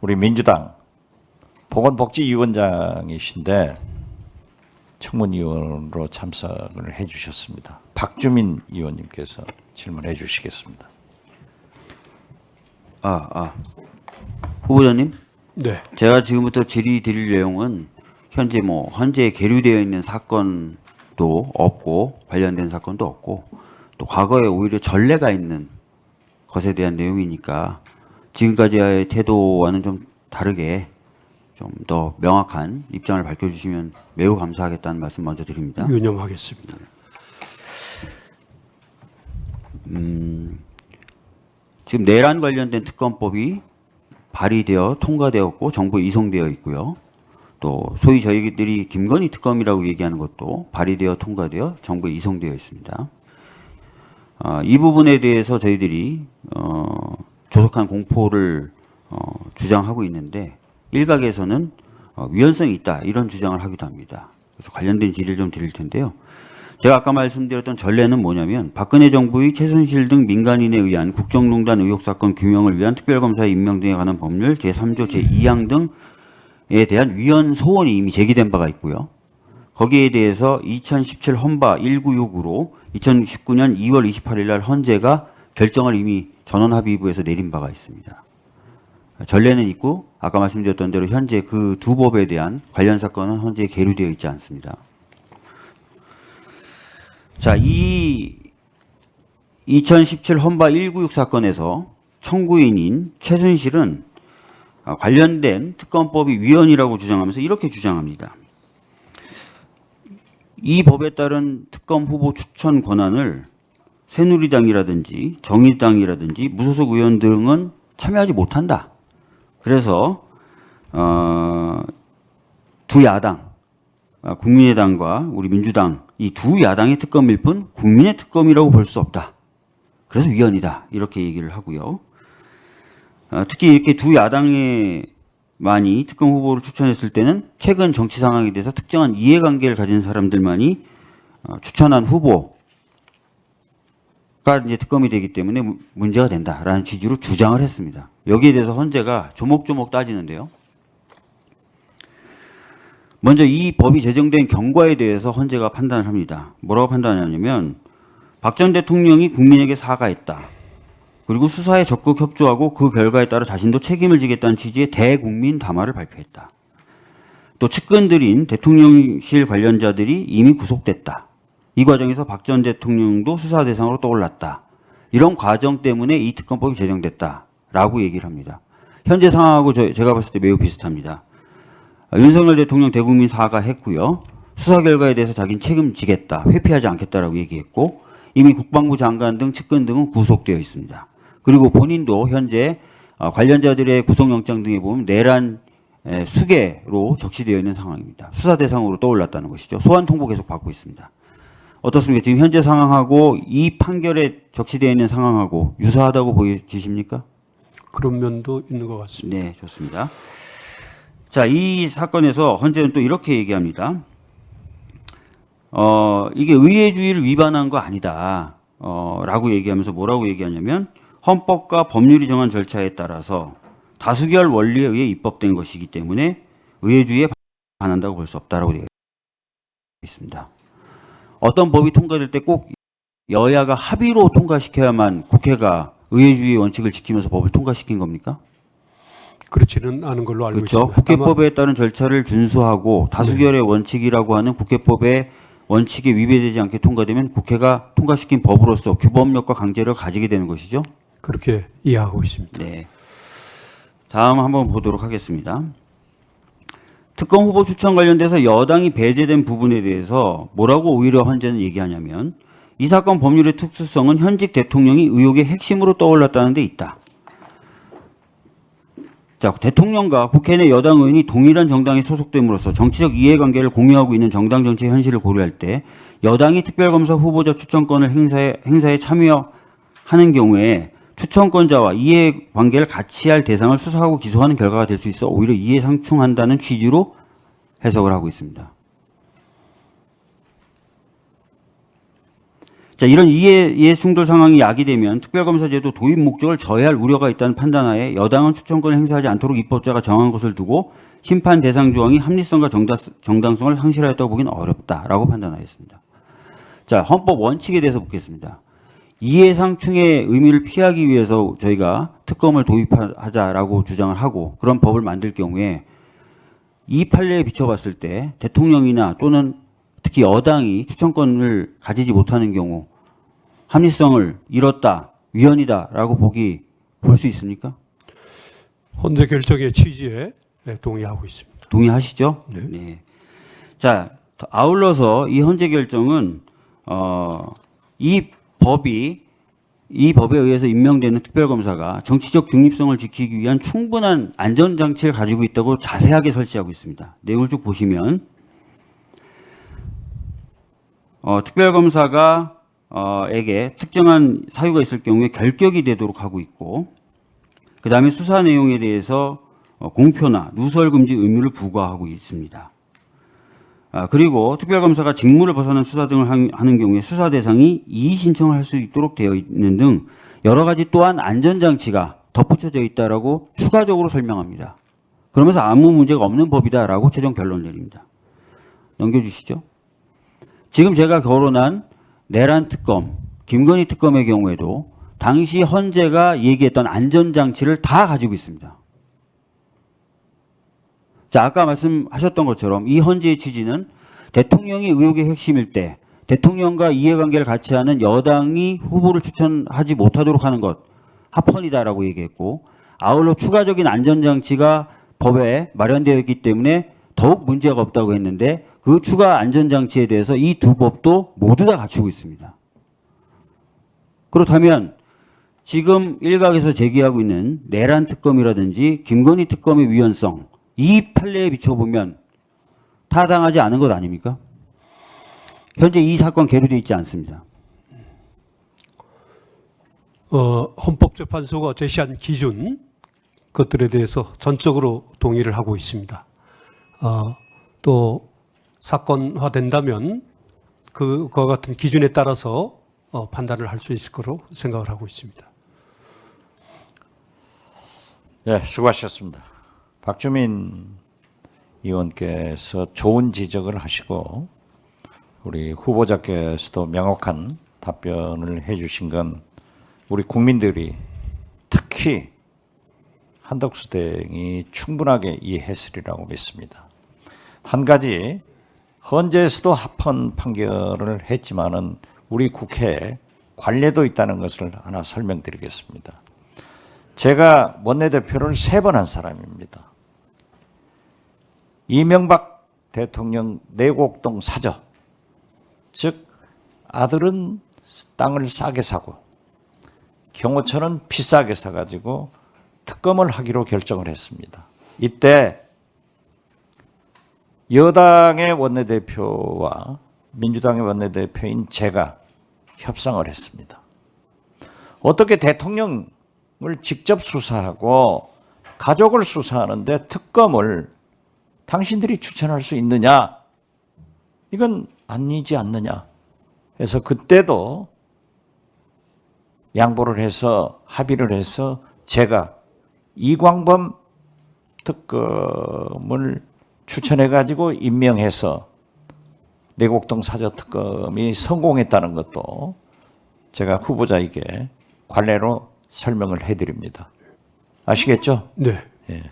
우리 민주당 보건복지위원장이신데 청문위원으로 참석을 해주셨습니다. 박주민 의원님께서 질문해 주시겠습니다. 후보자님, 네. 제가 지금부터 질의 드릴 내용은 현재 계류되어 있는 사건도 없고 관련된 사건도 없고 또 과거에 오히려 전례가 있는 것에 대한 내용이니까 지금까지의 태도와는 좀 다르게 좀 더 명확한 입장을 밝혀주시면 매우 감사하겠다는 말씀 먼저 드립니다. 유념하겠습니다. 지금 내란 관련된 특검법이 발의되어 통과되었고 정부에 이송되어 있고요. 또 소위 저희들이 김건희 특검이라고 얘기하는 것도 발의되어 통과되어 정부에 이송되어 있습니다. 이 부분에 대해서 저희들이 조속한 공포를 주장하고 있는데 일각에서는 위헌성이 있다 이런 주장을 하기도 합니다. 그래서 관련된 질의를 좀 드릴 텐데요. 제가 아까 말씀드렸던 전례는 뭐냐면 박근혜 정부의 최순실 등 민간인에 의한 국정농단 의혹 사건 규명을 위한 특별검사의 임명 등에 관한 법률 제3조 제2항 등에 대한 위헌 소원이 이미 제기된 바가 있고요. 거기에 대해서 2017 헌바 196으로 2019년 2월 28일 날 헌재가 결정을 이미 전원합의부에서 내린 바가 있습니다. 전례는 있고 아까 말씀드렸던 대로 현재 그 두 법에 대한 관련 사건은 헌재에 계류되어 있지 않습니다. 자, 이 2017 헌바 196 사건에서 청구인인 최순실은 관련된 특검법이 위헌이라고 주장하면서 이렇게 주장합니다. 이 법에 따른 특검 후보 추천 권한을 새누리당이라든지 정의당이라든지 무소속 의원 등은 참여하지 못한다. 그래서 두 야당, 국민의당과 우리 민주당 이 두 야당의 특검일 뿐 국민의 특검이라고 볼 수 없다. 그래서 위헌이다. 이렇게 얘기를 하고요. 특히 이렇게 두 야당에 많이 특검 후보를 추천했을 때는 최근 정치 상황에 대해서 특정한 이해관계를 가진 사람들만이 추천한 후보가 이제 특검이 되기 때문에 문제가 된다라는 취지로 주장을 했습니다. 여기에 대해서 헌재가 조목조목 따지는데요. 먼저 이 법이 제정된 경과에 대해서 헌재가 판단을 합니다. 뭐라고 판단하냐면 박 전 대통령이 국민에게 사과했다. 그리고 수사에 적극 협조하고 그 결과에 따라 자신도 책임을 지겠다는 취지의 대국민 담화를 발표했다. 또 측근들인 대통령실 관련자들이 이미 구속됐다. 이 과정에서 박 전 대통령도 수사 대상으로 떠올랐다. 이런 과정 때문에 이 특검법이 제정됐다라고 얘기를 합니다. 현재 상황하고 제가 봤을 때 매우 비슷합니다. 윤석열 대통령 대국민 사과했고요. 수사 결과에 대해서 자기는 책임지겠다, 회피하지 않겠다라고 얘기했고 이미 국방부 장관 등 측근 등은 구속되어 있습니다. 그리고 본인도 현재 관련자들의 구속영장 등에 보면 내란 수개로 적시되어 있는 상황입니다. 수사 대상으로 떠올랐다는 것이죠. 소환 통보 계속 받고 있습니다. 어떻습니까? 지금 현재 상황하고 이 판결에 적시되어 있는 상황하고 유사하다고 보여지십니까? 그런 면도 있는 것 같습니다. 네, 좋습니다. 자, 이 사건에서 헌재는 또 이렇게 얘기합니다. 이게 의회주의를 위반한 거 아니다. 라고 얘기하면서 뭐라고 얘기하냐면 헌법과 법률이 정한 절차에 따라서 다수결 원리에 의해 입법된 것이기 때문에 의회주의에 반한다고 볼 수 없다라고 되어 있습니다. 어떤 법이 통과될 때 꼭 여야가 합의로 통과시켜야만 국회가 의회주의 원칙을 지키면서 법을 통과시킨 겁니까? 그렇지는 않은 걸로 알고 그렇죠. 있습니다. 국회법에 따른 절차를 준수하고 다수결의 원칙이라고 하는 국회법의 원칙에 위배되지 않게 통과되면 국회가 통과시킨 법으로서 규범력과 강제를 가지게 되는 것이죠. 그렇게 이해하고 있습니다. 네. 다음 한번 보도록 하겠습니다. 특검 후보 추천 관련돼서 여당이 배제된 부분에 대해서 뭐라고 오히려 헌재는 얘기하냐면 이 사건 법률의 특수성은 현직 대통령이 의혹의 핵심으로 떠올랐다는 데 있다. 자, 대통령과 국회 내 여당 의원이 동일한 정당에 소속됨으로써 정치적 이해관계를 공유하고 있는 정당 정치의 현실을 고려할 때 여당이 특별검사 후보자 추천권을 행사에 참여하는 경우에 추천권자와 이해관계를 같이 할 대상을 수사하고 기소하는 결과가 될 수 있어 오히려 이해상충한다는 취지로 해석을 하고 있습니다. 자, 이런 이해 충돌 상황이 야기되면 특별검사제도 도입 목적을 저해할 우려가 있다는 판단하에 여당은 추천권을 행사하지 않도록 입법자가 정한 것을 두고 심판 대상 조항이 합리성과 정당성을 상실하였다고 보기는 어렵다라고 판단하였습니다. 자, 헌법 원칙에 대해서 묻겠습니다. 이해상충의 의미를 피하기 위해서 저희가 특검을 도입하자라고 주장을 하고 그런 법을 만들 경우에 이 판례에 비춰봤을 때 대통령이나 또는 특히 여당이 추천권을 가지지 못하는 경우 합리성을 잃었다, 위헌이다라고 볼 수 있습니까? 헌재 결정의 취지에 동의하고 있습니다. 동의하시죠? 네. 네. 자, 아울러서 이 헌재 결정은 이 법에 의해서 임명되는 특별검사가 정치적 중립성을 지키기 위한 충분한 안전장치를 가지고 있다고 자세하게 설치하고 있습니다. 내용을 쭉 보시면 특별검사가 에게 특정한 사유가 있을 경우에 결격이 되도록 하고 있고 그 다음에 수사 내용에 대해서 공표나 누설 금지 의무를 부과하고 있습니다. 그리고 특별검사가 직무를 벗어난 수사 등을 하는 경우에 수사 대상이 이의 신청을 할 수 있도록 되어 있는 등 여러 가지 또한 안전장치가 덧붙여져 있다라고 추가적으로 설명합니다. 그러면서 아무 문제가 없는 법이다라고 최종 결론 내립니다. 넘겨주시죠. 지금 제가 거론한 내란 특검, 김건희 특검의 경우에도 당시 헌재가 얘기했던 안전장치를 다 가지고 있습니다. 자, 아까 말씀하셨던 것처럼 이 헌재의 취지는 대통령이 의혹의 핵심일 때 대통령과 이해관계를 같이 하는 여당이 후보를 추천하지 못하도록 하는 것 합헌이다라고 얘기했고 아울러 추가적인 안전장치가 법에 마련되어 있기 때문에 더욱 문제가 없다고 했는데 그 추가 안전장치에 대해서 이 두 법도 모두 다 갖추고 있습니다. 그렇다면 지금 일각에서 제기하고 있는 내란 특검이라든지 김건희 특검의 위헌성 이 판례에 비춰보면 타당하지 않은 것 아닙니까? 현재 이 사건 계류되어 있지 않습니다. 헌법재판소가 제시한 기준 것들에 대해서 전적으로 동의를 하고 있습니다. 또 사건화된다면 그와 같은 기준에 따라서 판단을 할 수 있을 거로 생각을 하고 있습니다. 네, 수고하셨습니다. 박주민 의원께서 좋은 지적을 하시고 우리 후보자께서도 명확한 답변을 해주신 건 우리 국민들이 특히 한덕수 대행이 충분하게 이해했으리라고 믿습니다. 한 가지 헌재에서도 합헌 판결을 했지만은 우리 국회에 관례도 있다는 것을 하나 설명드리겠습니다. 제가 원내대표를 3번 한 사람입니다. 이명박 대통령 내곡동 사저, 즉 아들은 땅을 싸게 사고 경호처는 비싸게 사가지고 특검을 하기로 결정을 했습니다. 이때 여당의 원내대표와 민주당의 원내대표인 제가 협상을 했습니다. 어떻게 대통령을 직접 수사하고 가족을 수사하는데 특검을 당신들이 추천할 수 있느냐? 이건 아니지 않느냐? 해서 그때도 양보를 해서 합의를 해서 제가 이광범 특검을 추천해가지고 임명해서 내곡동 사저 특검이 성공했다는 것도 제가 후보자에게 관례로 설명을 해드립니다. 아시겠죠? 네. 예.